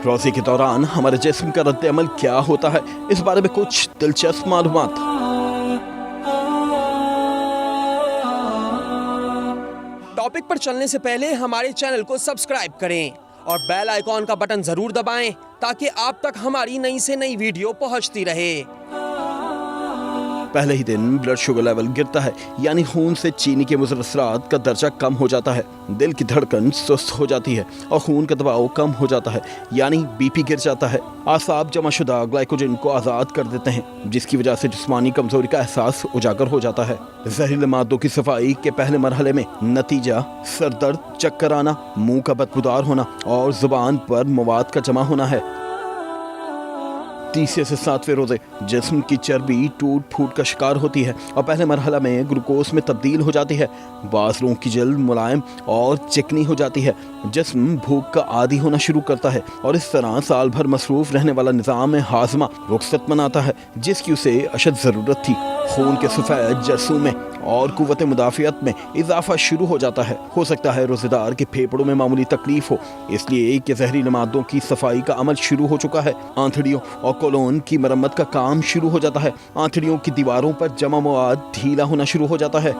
रोज़े के दौरान हमारे जिस्म का रद्द अमल क्या होता है, इस बारे में कुछ दिलचस्प मालूमात। टॉपिक पर चलने से पहले हमारे चैनल को सब्सक्राइब करें और बेल आइकॉन का बटन जरूर दबाएं ताकि आप तक हमारी नई से नई वीडियो पहुंचती रहे। पहले ही दिन ब्लड शुगर लेवल गिरता है, यानी खून से चीनी के मुज़र असरात का दर्जा कम हो जाता है। दिल की धड़कन सुस्त हो जाती है और खून का दबाव कम हो जाता है, यानी बीपी गिर जाता है। आसाब जमाशुदा ग्लाइकोजन को आज़ाद कर देते हैं, जिसकी वजह से जिस्मानी कमजोरी का एहसास उजागर हो जाता है। जहरीले मादों की सफाई के पहले मरहले में नतीजा सर दर्द, चक्कर आना, मुंह का बदबूदार होना और जुबान पर मवाद का जमा होना है। तीसरे से सातवें रोजे जिस्म की चर्बी टूट फूट का शिकार होती है और पहले मरहला में ग्लूकोज में तब्दील हो जाती है। बाज़ लोगों की जल्द मुलायम और चिकनी हो जाती है। जिस्म भूख का आदी होना शुरू करता है और इस तरह साल भर मसरूफ रहने वाला निज़ाम हाजमा रुखसत मनाता है, जिसकी उसे अशद ज़रूरत थी। खून के सफ़ेद जरसूं में और कुव्वत मुदाफ़ियत में इजाफा शुरू हो जाता है। हो सकता है रोज़ेदार के फेफड़ों में मामूली तकलीफ हो, इसलिए कि जहरीले मादों की सफाई का अमल शुरू हो चुका है। आंतड़ियों और कोलोन की मरम्मत का काम शुरू हो जाता है। आंतड़ियों की दीवारों पर जमा मवाद ढीला होना शुरू हो जाता है।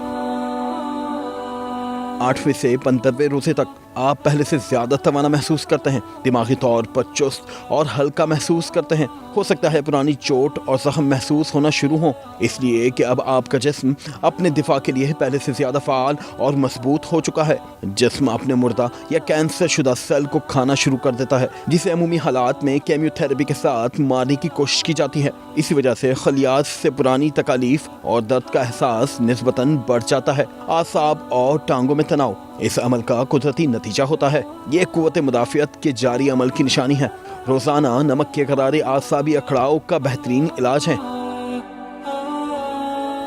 8वें से 15वें रोजे तक आप पहले से ज्यादा तवाना महसूस करते हैं, दिमागी तौर पर चुस्त और हल्का महसूस करते हैं। हो सकता है पुरानी चोट और जख्म महसूस होना शुरू हो, इसलिए कि अब आपका जिस्म अपने दिफा के लिए पहले से ज्यादा फाल और मजबूत हो चुका है। जिस्म अपने मुर्दा या कैंसर शुदा सेल को खाना शुरू कर देता है, जिसे अमूमी हालात में केमियोथेरेपी के साथ मारने की कोशिश की जाती है। इसी वजह से खलियात से पुरानी तकालीफ और दर्द का एहसास निस्बतन बढ़ जाता है। आसाब और टांगों में तनाव इस अमल का कुदरती नतीजा होता है। ये कुव्वत मुदाफ़ियत के जारी अमल की निशानी है। रोजाना नमक के करारे आसाबी अखड़ाव का बेहतरीन इलाज है।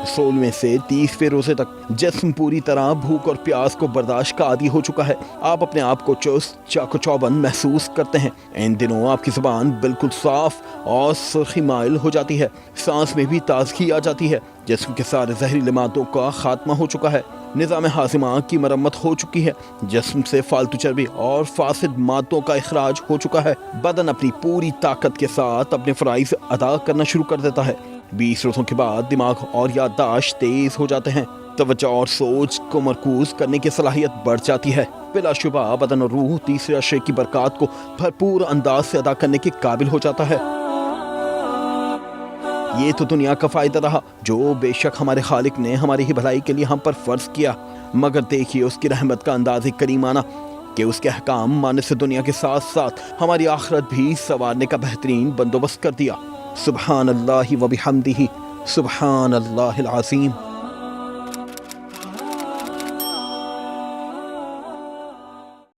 16वें से 30वें रोजे तक जिस्म पूरी तरह भूख और प्यास को बर्दाश्त का आदी हो चुका है। आप अपने आप को चुस्त चाको चौबंद महसूस करते हैं। इन दिनों आपकी जुबान बिल्कुल साफ और सुर्खी माइल हो जाती है। सांस में भी ताजगी आ जाती है। जिस्म के सारे जहरीले मादों का खात्मा हो चुका है। निज़ाम हाजिमा की मरम्मत हो चुकी है। जिस्म से फालतू चर्बी और फासिद मादों का इखराज हो चुका है। बदन अपनी पूरी ताकत के साथ अपने फराइज़ अदा करना शुरू कर देता है। 20 रोज़ों के बाद दिमाग और याददाश्त तेज हो जाते हैं। तवज्जो और सोच को मरकूज करने की सलाहियत बढ़ जाती है। बिलाशुबा बदन और रूह तीसरे अशरे की बरकत को भरपूर अंदाज से अदा करने के काबिल हो जाता है। ये तो दुनिया का फायदा रहा, जो बेशक हमारे खालिक ने हमारी ही भलाई के लिए हम पर फर्ज किया, मगर देखिए उसकी रहमत का अंदाज़ करीमाना कि उसके अहकाम मानने से दुनिया के साथ साथ हमारी आखिरत भी संवारने का बेहतरीन बंदोबस्त कर दिया। सुब्हान अल्लाहि व बिहम्दिही, सुब्हान अल्लाहिल अज़ीम।